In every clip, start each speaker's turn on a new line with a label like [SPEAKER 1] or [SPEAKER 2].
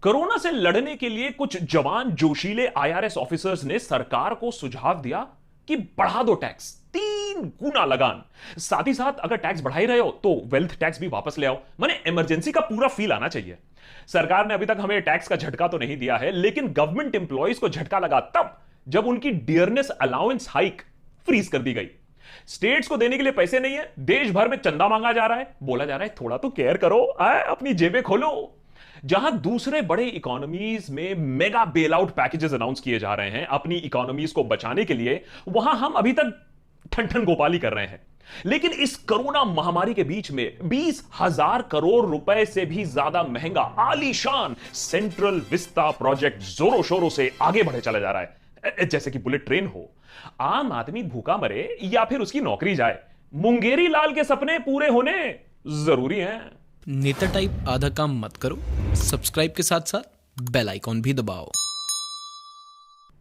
[SPEAKER 1] Corona से लड़ने के लिए कुछ जवान जोशीले आईआरएस ऑफिसर्स ने सरकार को सुझाव दिया कि बढ़ा दो टैक्स, 3 गुना लगान। साथ ही साथ अगर टैक्स बढ़ा ही रहे हो तो वेल्थ टैक्स भी वापस ले आओ। माने इमरजेंसी का पूरा फील आना चाहिए। सरकार ने अभी तक हमें टैक्स का झटका तो नहीं दिया है, लेकिन गवर्नमेंट एम्प्लॉइज को झटका लगा तब जब उनकी डियरनेस अलाउंस हाइक फ्रीज कर दी गई। स्टेट्स को देने के लिए पैसे नहीं है, देश भर में चंदा मांगा जा रहा है, बोला जा रहा है थोड़ा तो केयर करो, अपनी जेबें खोलो। जहां दूसरे बड़े इकोनॉमीज में mega bail out packages announce किए जा रहे हैं अपनी इकोनॉमीज को बचाने के लिए, वहां हम अभी तक ठन गोपाली कर रहे हैं। लेकिन इस कोरोना महामारी के बीच में 20,000 करोड़ रुपए से भी ज्यादा महंगा आलीशान सेंट्रल विस्ता प्रोजेक्ट जोरों शोरों से आगे बढ़े चला जा रहा है, जैसे कि बुलेट ट्रेन हो। आम आदमी भूखा मरे या फिर उसकी नौकरी जाए, मुंगेरी लाल के सपने पूरे होने जरूरी हैं।
[SPEAKER 2] नेता टाइप आधा काम मत करो, सब्सक्राइब के साथ साथ बेल आइकॉन भी दबाओ।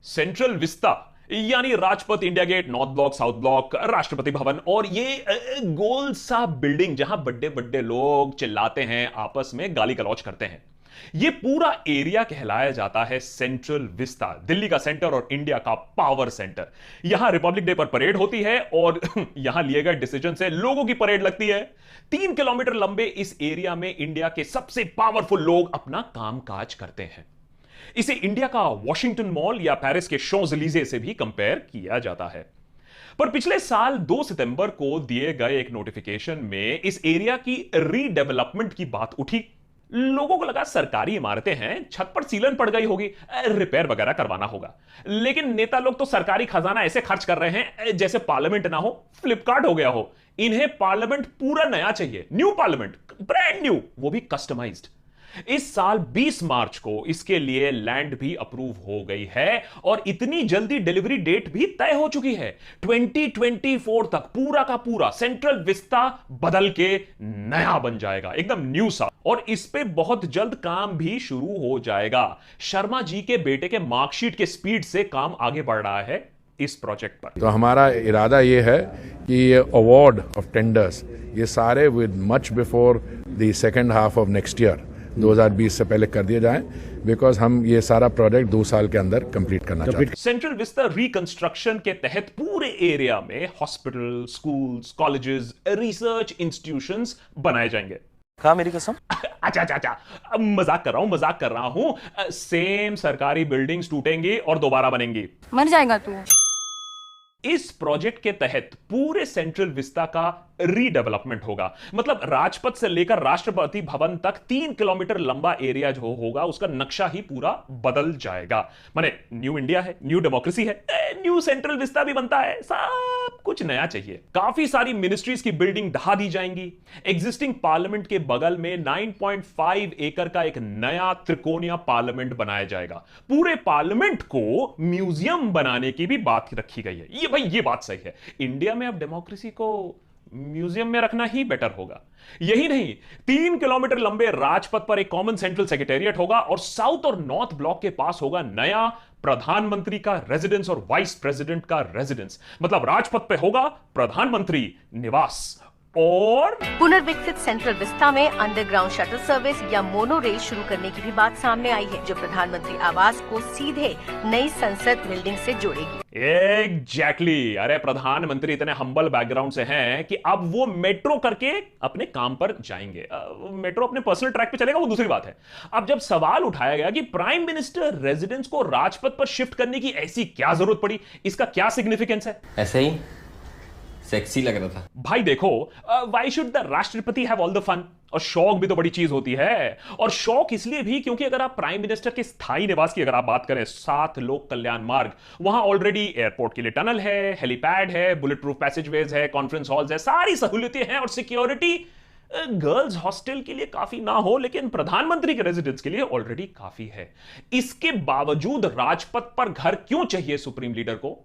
[SPEAKER 1] सेंट्रल विस्ता यानी Rajpath, India gate, north block, south block, Rashtrapati Bhavan और ये गोल सा बिल्डिंग जहां बड़े बड़े लोग चिल्लाते हैं, आपस में गाली गलौज करते हैं, ये पूरा एरिया कहलाया जाता है सेंट्रल विस्ता। दिल्ली का सेंटर और इंडिया का पावर सेंटर। यहां रिपब्लिक डे पर परेड होती है और यहां लिए गए डिसीजन से लोगों की परेड लगती है। 3 किलोमीटर लंबे इस एरिया में इंडिया के सबसे पावरफुल लोग अपना कामकाज करते हैं। इसे इंडिया का वॉशिंगटन मॉल या पेरिस के शोज़ेलीज़े से भी कंपेयर किया जाता है। पर पिछले साल 2 सितंबर को दिए गए एक नोटिफिकेशन में इस एरिया की रीडेवलपमेंट की बात उठी। लोगों को लगा सरकारी इमारतें हैं, छत पर सीलन पड़ गई होगी, रिपेयर वगैरह करवाना होगा। लेकिन नेता लोग तो सरकारी खजाना ऐसे खर्च कर रहे हैं जैसे पार्लियामेंट ना हो, फ्लिपकार्ट हो गया हो। इन्हें पार्लियामेंट पूरा नया चाहिए, न्यू पार्लियामेंट, ब्रांड न्यू, वो भी कस्टमाइज्ड। इस साल 20 मार्च को इसके लिए लैंड भी अप्रूव हो गई है और इतनी जल्दी डिलीवरी डेट भी तय हो चुकी है। 2024 तक पूरा का पूरा सेंट्रल विस्ता बदल के नया बन जाएगा, एकदम न्यू सा। और इस पे बहुत जल्द काम भी शुरू हो जाएगा। शर्मा जी के बेटे के मार्कशीट के स्पीड से काम आगे बढ़ रहा है इस प्रोजेक्ट पर।
[SPEAKER 3] तो हमारा इरादा ये है कि ये अवार्ड ऑफ टेंडर्स ये सारे with much before the second half of next year 2020 से पहले कर दिए जाएं, बिकॉज हम ये सारा प्रोजेक्ट 2 साल के अंदर कंप्लीट करना चाहते हैं।
[SPEAKER 1] सेंट्रल विस्ता रिकंस्ट्रक्शन के तहत पूरे एरिया में hospital, schools, colleges, research institutions बनाए जाएंगे।
[SPEAKER 4] कहा मेरी कसम?
[SPEAKER 1] अच्छा, मजाक कर रहा हूं। सेम सरकारी बिल्डिंग्स टूटेंगी और दोबारा बनेंगी।
[SPEAKER 5] मर जाएगा तू।
[SPEAKER 1] इस प्रोजेक्ट के तहत पूरे सेंट्रल विस्ता का रीडेवलपमेंट होगा। मतलब राजपथ से लेकर राष्ट्रपति भवन तक 3 किलोमीटर लंबा एरिया जो होगा उसका नक्शा ही पूरा बदल जाएगा। माने न्यू इंडिया है, न्यू डेमोक्रेसी है, न्यू सेंट्रल विस्ता भी बनता है, सब कुछ नया चाहिए। काफी सारी मिनिस्ट्रीज की बिल्डिंग ढा दी जाएंगी। एग्जिस्टिंग पार्लियामेंट के बगल में 9.5 एकड़ का एक नया त्रिकोणीय पार्लियामेंट बनाया जाएगा। पूरे पार्लियामेंट को म्यूजियम बनाने की भी बात रखी गई है। ये बात सही है। इंडिया में अब डेमोक्रेसी को म्यूजियम में रखना ही बेटर होगा। यही नहीं, 3 किलोमीटर लंबे राजपथ पर एक कॉमन सेंट्रल सेक्रेटेरिएट होगा और साउथ और नॉर्थ ब्लॉक के पास होगा नया प्रधानमंत्री का रेजिडेंस और वाइस प्रेसिडेंट का रेजिडेंस। मतलब राजपथ पे होगा प्रधानमंत्री निवास। और
[SPEAKER 6] पुनर्विकसित सेंट्रल विस्ता में अंडरग्राउंड शटल सर्विस या मोनो रेल शुरू करने की भी बात सामने आई है, जो प्रधानमंत्री आवास को सीधे नई संसद बिल्डिंग से जोड़ेगी।
[SPEAKER 1] एग्जैक्टली। अरे प्रधानमंत्री इतने हम्बल बैकग्राउंड से हैं कि अब वो मेट्रो करके अपने काम पर जाएंगे। मेट्रो अपने पर्सनल ट्रैक पे चलेगा वो दूसरी बात है। अब जब सवाल उठाया गया कि प्राइम मिनिस्टर रेजिडेंस को राजपथ पर शिफ्ट करने की ऐसी क्या जरूरत पड़ी, इसका क्या सिग्निफिकेंस है,
[SPEAKER 4] ऐसे ही सेक्सी लग रहा था।
[SPEAKER 1] भाई देखो, व्हाई शुड द राष्ट्रपति हैव ऑल द फन? और शौक भी तो बड़ी चीज होती है। और शौक इसलिए भी क्योंकि अगर आप प्राइम मिनिस्टर के स्थायी निवास की अगर आप बात करें, 7 लोक कल्याण मार्ग, वहां ऑलरेडी एयरपोर्ट के लिए टनल है, हेलीपैड है, बुलेट प्रूफ पैसेजवेज है, कॉन्फ्रेंस हॉल्स है, सारी सहूलियतें हैं। और सिक्योरिटी गर्ल्स हॉस्टल के लिए काफी ना हो, लेकिन प्रधानमंत्री के रेजिडेंस के लिए ऑलरेडी काफी है। इसके बावजूद राजपथ पर घर क्यों चाहिए सुप्रीम लीडर को,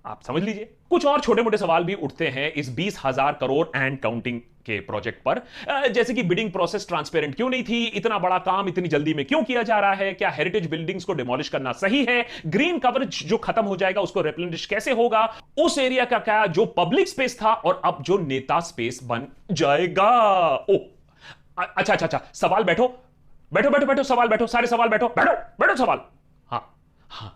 [SPEAKER 1] आप समझ लीजिए। कुछ और छोटे मोटे सवाल भी उठते हैं इस 20,000 करोड़ एंड काउंटिंग के प्रोजेक्ट पर, जैसे कि बिडिंग प्रोसेस ट्रांसपेरेंट क्यों नहीं थी, इतना बड़ा काम इतनी जल्दी में क्यों किया जा रहा है, क्या हेरिटेज बिल्डिंग्स को डिमोलिश करना सही है, ग्रीन कवरेज जो खत्म हो जाएगा उसको रिप्लेनिश कैसे होगा, उस एरिया का क्या जो पब्लिक स्पेस था और अब जो नेता स्पेस बन जाएगा। ओ अच्छा, सवाल बैठो, बैठो बैठो बैठो, सवाल बैठो, सारे सवाल बैठो, बैठो बैठो सवाल। हाँ हाँ,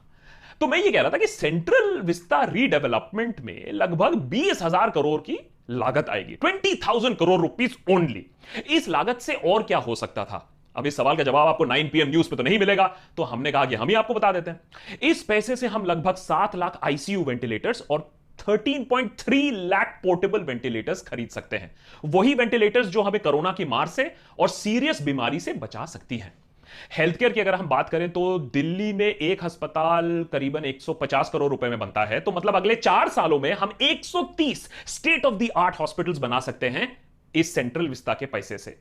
[SPEAKER 1] तो मैं ये कह रहा था कि सेंट्रल विस्ता रीडेवलपमेंट में लगभग 20,000 करोड़ की लागत आएगी, 20,000 करोड़ रुपीस ओनली। इस लागत से और क्या हो सकता था? अब इस सवाल का जवाब आपको 9 PM न्यूज पे तो नहीं मिलेगा, तो हमने कहा कि हम ही आपको बता देते हैं। इस पैसे से हम लगभग 7 लाख ICU वेंटिलेटर्स और 13.3 लाख पोर्टेबल वेंटिलेटर्स खरीद सकते हैं। वही वेंटिलेटर्स जो हमें कोरोना की मार से और सीरियस बीमारी से बचा सकती हैं। हेल्थ केयर की अगर हम बात करें तो दिल्ली में एक अस्पताल करीबन 150 करोड़ रुपए में बनता है, तो मतलब अगले 4 सालों में हम 130 state of the art hospitals बना सकते हैं इस सेंट्रल विस्ता के पैसे से।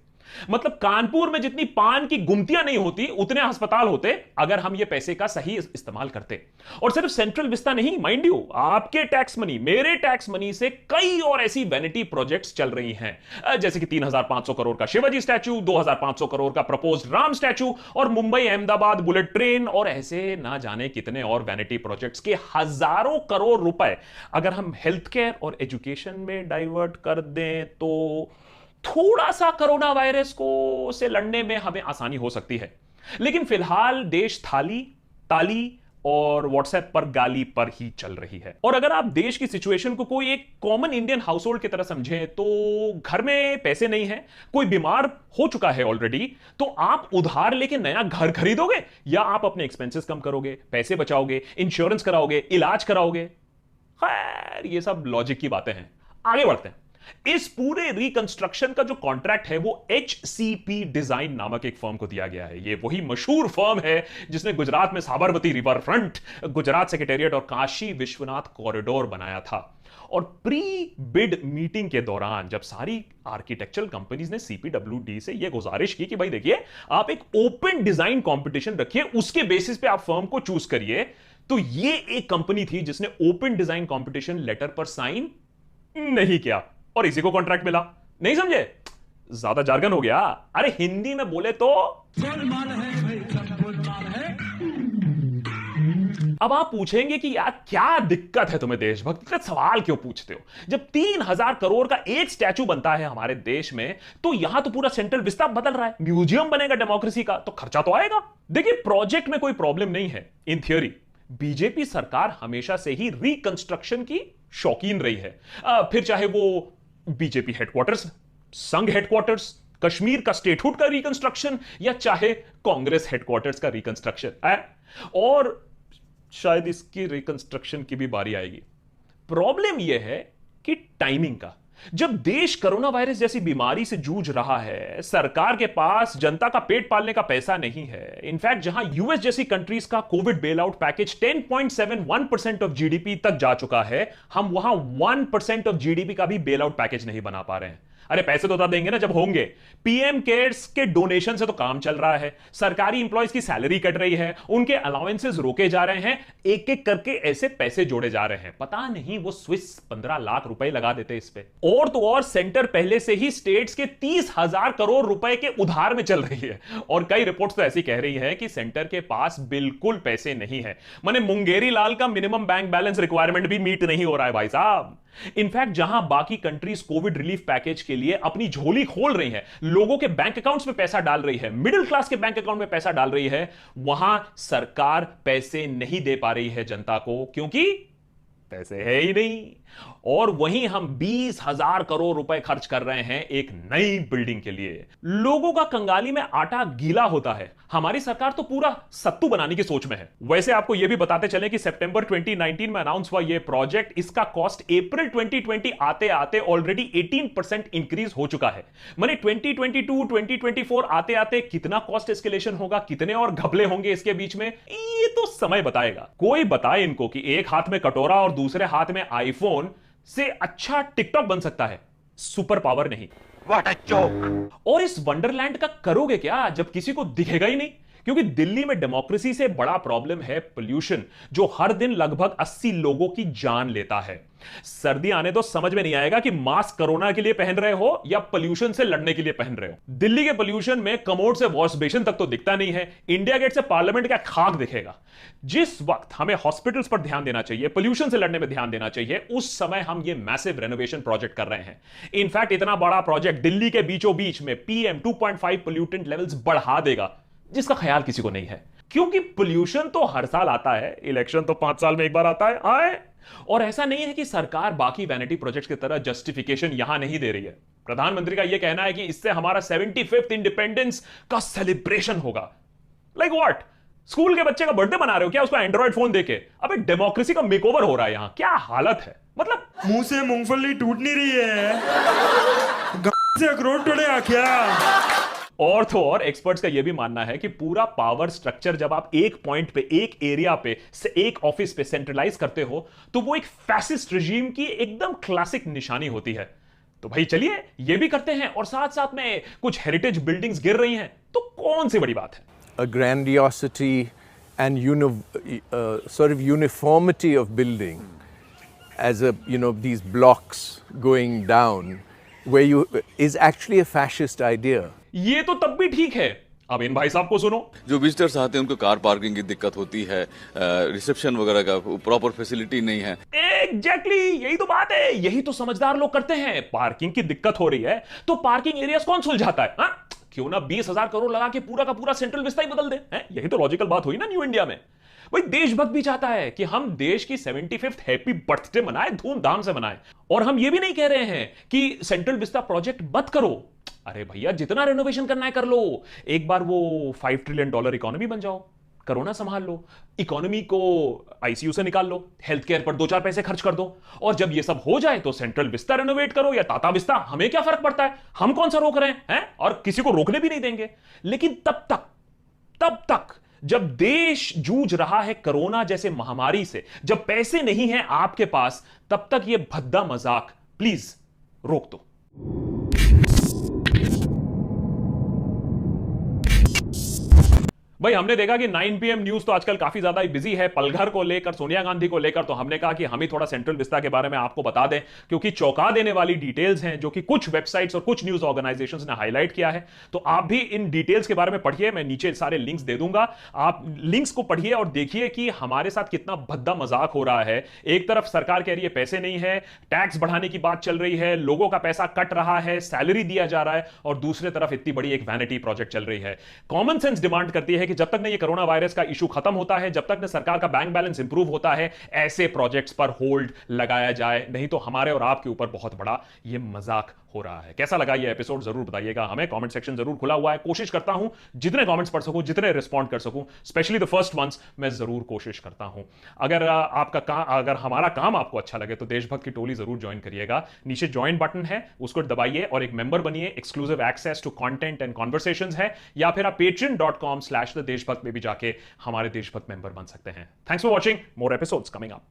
[SPEAKER 1] मतलब कानपुर में जितनी पान की गुमतियां नहीं होती उतने अस्पताल होते अगर हम ये पैसे का सही इस्तेमाल करते। और सिर्फ सेंट्रल विस्ता नहीं, माइंड यू, आपके टैक्स मनी, मेरे टैक्स मनी से कई और ऐसी वैनिटी प्रोजेक्ट्स चल रही हैं, जैसे कि 3,500 करोड़ का शिवाजी स्टैचू, 2,500 करोड़ का प्रपोज्ड राम स्टैचू और मुंबई अहमदाबाद बुलेट ट्रेन और ऐसे ना जाने कितने और वैनिटी प्रोजेक्ट्स के हजारों करोड़ रुपए अगर हम हेल्थ केयर और एजुकेशन में डाइवर्ट कर दें तो थोड़ा सा कोरोना वायरस को से लड़ने में हमें आसानी हो सकती है। लेकिन फिलहाल देश थाली, ताली और व्हाट्सएप पर गाली पर ही चल रही है। और अगर आप देश की सिचुएशन को कोई एक कॉमन इंडियन हाउस होल्ड की तरह समझें तो घर में पैसे नहीं है, कोई बीमार हो चुका है ऑलरेडी, तो आप उधार लेके नया घर खरीदोगे या आप अपने एक्सपेंसेस कम करोगे, पैसे बचाओगे, इंश्योरेंस कराओगे, इलाज कराओगे? खैर ये सब लॉजिक की बातें हैं। आगे बढ़ते हैं। इस पूरे रिकंस्ट्रक्शन का जो कॉन्ट्रैक्ट है वो HCP डिजाइन नामक एक फर्म को दिया गया है। ये वही मशहूर फर्म है जिसने गुजरात में Sabarmati river front, Gujarat secretariat और काशी विश्वनाथ कॉरिडोर बनाया था। और प्री बिड मीटिंग के दौरान जब सारी आर्किटेक्चरल कंपनीज ने CPWD से यह गुजारिश की कि भाई देखिए आप एक ओपन डिजाइन कंपटीशन रखिए, उसके बेसिस पे आप फर्म को चूज करिए, तो ये एक कंपनी थी जिसने ओपन डिजाइन कंपटीशन लेटर पर साइन नहीं किया और इसी को कॉन्ट्रैक्ट मिला। नहीं समझे? ज्यादा जार्गन हो गया। अरे हिंदी में बोले तो अब आप पूछेंगे कि यार क्या दिक्कत है तुम्हें, देशभक्त का सवाल क्यों पूछते हो? जब 3,000 करोड़ का एक स्टैचू बनता है हमारे देश में तो यहां तो पूरा सेंट्रल विस्ता बदल रहा है, म्यूजियम बनेगा डेमोक्रेसी का, तो खर्चा तो आएगा। देखिए प्रोजेक्ट में कोई प्रॉब्लम नहीं है इन थियोरी। बीजेपी सरकार हमेशा से ही रिकंस्ट्रक्शन की शौकीन रही है, फिर चाहे वो बीजेपी हेडक्वार्टर्स, संघ हेडक्वार्टर्स, कश्मीर का स्टेटहुड का रिकंस्ट्रक्शन या चाहे कांग्रेस हेडक्वार्टर्स का रिकंस्ट्रक्शन है, और शायद इसकी रिकंस्ट्रक्शन की भी बारी आएगी। प्रॉब्लम यह है कि टाइमिंग का। जब देश कोरोना वायरस जैसी बीमारी से जूझ रहा है, सरकार के पास जनता का पेट पालने का पैसा नहीं है। इनफैक्ट जहां यूएस जैसी कंट्रीज का Covid bail out package 10.71% of GDP तक जा चुका है, हम वहां 1% ऑफ जीडीपी का भी बेल आउट पैकेज नहीं बना पा रहे हैं। अरे पैसे तो तब देंगे ना जब होंगे। पीएम केयर्स के डोनेशन से तो काम चल रहा है, सरकारी इंप्लॉयज की सैलरी कट रही है, उनके अलाउंसेस रोके जा रहे हैं, एक एक करके ऐसे पैसे जोड़े जा रहे हैं। पता नहीं वो स्विस 15 लाख रुपए लगा देते इस पे। और तो और सेंटर पहले से ही स्टेट्स के 30,000 करोड़ रुपए के उधार में चल रही है, और कई रिपोर्ट्स तो ऐसी कह रही है कि सेंटर के पास बिल्कुल पैसे नहीं है। माने मुंगेरी लाल का मिनिमम बैंक बैलेंस रिक्वायरमेंट भी मीट नहीं हो रहा है भाई साहब। इनफैक्ट जहां बाकी कंट्रीज कोविड रिलीफ पैकेज के लिए अपनी झोली खोल रही हैं, लोगों के बैंक अकाउंट्स में पैसा डाल रही है, मिडिल क्लास के बैंक अकाउंट में पैसा डाल रही है, वहां सरकार पैसे नहीं दे पा रही है जनता को, क्योंकि पैसे है ही नहीं। और वहीं हम 20,000 करोड़ रुपए खर्च कर रहे हैं एक नई बिल्डिंग के लिए। लोगों का कंगाली में आटा गीला होता है, हमारी सरकार तो पूरा सत्तू बनाने की सोच में है। वैसे आपको यह भी बताते चले कि सितंबर 2019 में अनाउंस हुआ यह प्रोजेक्ट, इसका कॉस्ट अप्रैल 2020 आते आते ऑलरेडी 18% इंक्रीज हो चुका है। माने 2022 2024 आते आते कितना कॉस्ट एस्केलेशन होगा, कितने और घपले होंगे इसके बीच में, ये तो समय बताएगा। कोई बताए इनको कि एक हाथ में कटोरा और दूसरे हाथ में आईफोन से अच्छा टिकटॉक बन सकता है, सुपर पावर नहीं। What a joke. और इस वंडरलैंड का करोगे क्या जब किसी को दिखेगा ही नहीं? क्योंकि दिल्ली में डेमोक्रेसी से बड़ा प्रॉब्लम है पोल्यूशन, जो हर दिन लगभग 80 लोगों की जान लेता है। सर्दी आने तो समझ में नहीं आएगा कि मास्क कोरोना के लिए पहन रहे हो या पोल्यूशन से लड़ने के लिए पहन रहे हो। दिल्ली के पोल्यूशन में कमोड से वॉश बेसिन तक तो दिखता नहीं है, इंडिया गेट से पार्लियामेंट का खाक दिखेगा। जिस वक्त हमें हॉस्पिटल्स पर ध्यान देना चाहिए, पोल्यूशन से लड़ने में ध्यान देना चाहिए, उस समय हम ये मैसिव रेनोवेशन प्रोजेक्ट कर रहे हैं। इनफैक्ट इतना बड़ा प्रोजेक्ट दिल्ली के बीचों बीच में PM 2.5 पोल्यूटेंट लेवल्स बढ़ा देगा, जिसका ख्याल किसी को नहीं है। क्योंकि पोल्यूशन तो हर साल आता है, इलेक्शन तो 5 साल में एक बार आता है, आए। और ऐसा नहीं है कि सरकार बाकी वैनिटी प्रोजेक्ट्स की तरह जस्टिफिकेशन यहां नहीं दे रही है। प्रधानमंत्री का यह कहना है कि इससे हमारा 75th इंडिपेंडेंस का सेलिब्रेशन होगा। Like what? स्कूल के बच्चे का बर्थडे मना रहे हो क्या उसको एंड्रॉइड फोन देके? अब एक डेमोक्रेसी का मेकओवर हो रहा है यहां। क्या हालत है, मतलब
[SPEAKER 5] मुंह से मूंगफली टूट नहीं रही है, से अखरोट टूटे क्या?
[SPEAKER 1] और तो और एक्सपर्ट्स का यह भी मानना है कि पूरा पावर स्ट्रक्चर जब आप एक पॉइंट पे, एक एरिया पे से एक ऑफिस पे सेंट्रलाइज करते हो तो वो एक फैसिस्ट रिजीम की एकदम क्लासिक निशानी होती है। तो भाई चलिए ये भी करते हैं, और साथ साथ में कुछ हेरिटेज बिल्डिंग्स गिर रही हैं तो कौन सी बड़ी बात है।
[SPEAKER 7] A grandiosity and sort of uniformity of building as these blocks going down where is actually a fascist idea.
[SPEAKER 1] ये तो तब भी ठीक है। अब इन भाई साहब को सुनो।
[SPEAKER 8] जो विजिटर्स आते हैं उनको कार पार्किंग की दिक्कत होती है, रिसेप्शन वगैरह का प्रॉपर फैसिलिटी नहीं है।
[SPEAKER 1] एग्जैक्टली यही तो बात है, यही तो समझदार लोग करते हैं। पार्किंग की दिक्कत हो रही है तो पार्किंग एरियाज कौन सुलझाता है? हाँ? क्यों ना 20,000 करोड़ लगा के पूरा का पूरा सेंट्रल विस्ता ही बदल दे। यही तो लॉजिकल बात हुई ना न्यू इंडिया में। भाई देशभक्त भी चाहता है कि हम देश की 75th हैप्पी बर्थडे मनाएं, धूमधाम से मनाएं। और हम ये भी नहीं कह रहे हैं कि सेंट्रल विस्ता प्रोजेक्ट मत करो। अरे भैया जितना रेनोवेशन करना है कर लो। एक बार वो $5 ट्रिलियन इकोनॉमी बन जाओ, कोरोना संभाल लो, इकोनॉमी को ICU से निकाल लो, हेल्थ केयर पर 2-4 पैसे खर्च कर दो, और जब ये सब हो जाए तो सेंट्रल विस्ता रेनोवेट करो या टाटा विस्ता, हमें क्या फर्क पड़ता है? हम कौन सा रोक रहे हैं? और किसी को रोकने भी नहीं देंगे। लेकिन तब तक जब देश जूझ रहा है कोरोना जैसे महामारी से, जब पैसे नहीं हैं आपके पास, तब तक ये भद्दा मजाक प्लीज रोक दो। भाई हमने देखा कि 9 PM न्यूज तो आजकल काफी ज्यादा बिजी है पलघर को लेकर, सोनिया गांधी को लेकर। तो हमने कहा कि हम ही थोड़ा सेंट्रल विस्ता के बारे में आपको बता दें, क्योंकि चौंका देने वाली डिटेल्स हैं जो कि कुछ वेबसाइट्स और कुछ न्यूज ऑर्गेनाइजेशंस ने हाईलाइट किया है। तो आप भी इन डिटेल्स के बारे में पढ़िए, मैं नीचे सारे लिंक्स दे दूंगा, आप लिंक्स को पढ़िए और देखिए कि हमारे साथ कितना भद्दा मजाक हो रहा है। एक तरफ सरकार कह रही है पैसे नहीं है, टैक्स बढ़ाने की बात चल रही है, लोगों का पैसा कट रहा है, सैलरी दिया जा रहा है, और दूसरे तरफ इतनी बड़ी एक वैनिटी प्रोजेक्ट चल रही है। कॉमन सेंस डिमांड करती है कि जब तक ये कोरोना वायरस का इशू खत्म होता है, जब तक सरकार का बैंक बैलेंस इंप्रूव होता है, ऐसे प्रोजेक्ट्स पर होल्ड लगाया जाए, नहीं तो हमारे और आपके ऊपर बहुत बड़ा ये मजाक हो रहा है। कैसा लगा ये एपिसोड जरूर बताइएगा हमें, कमेंट सेक्शन जरूर खुला हुआ है। कोशिश करता हूं जितने कमेंट्स पढ़ सकूं, जितने रिस्पॉन्ड कर सकूं, स्पेशली द फर्स्ट वंस, मैं जरूर कोशिश करता हूं। अगर हमारा काम आपको अच्छा लगे तो देशभक्त की टोली जरूर ज्वाइन करिएगा। नीचे ज्वाइन बटन है, उसको दबाइए और एक मेंबर बनिए। Exclusive access to content and conversations है, या फिर आप patreon.com/theDeshBhakt में भी जाके हमारे देशभक्त मेंबर बन सकते हैं। Thanks for watching, more episodes coming up.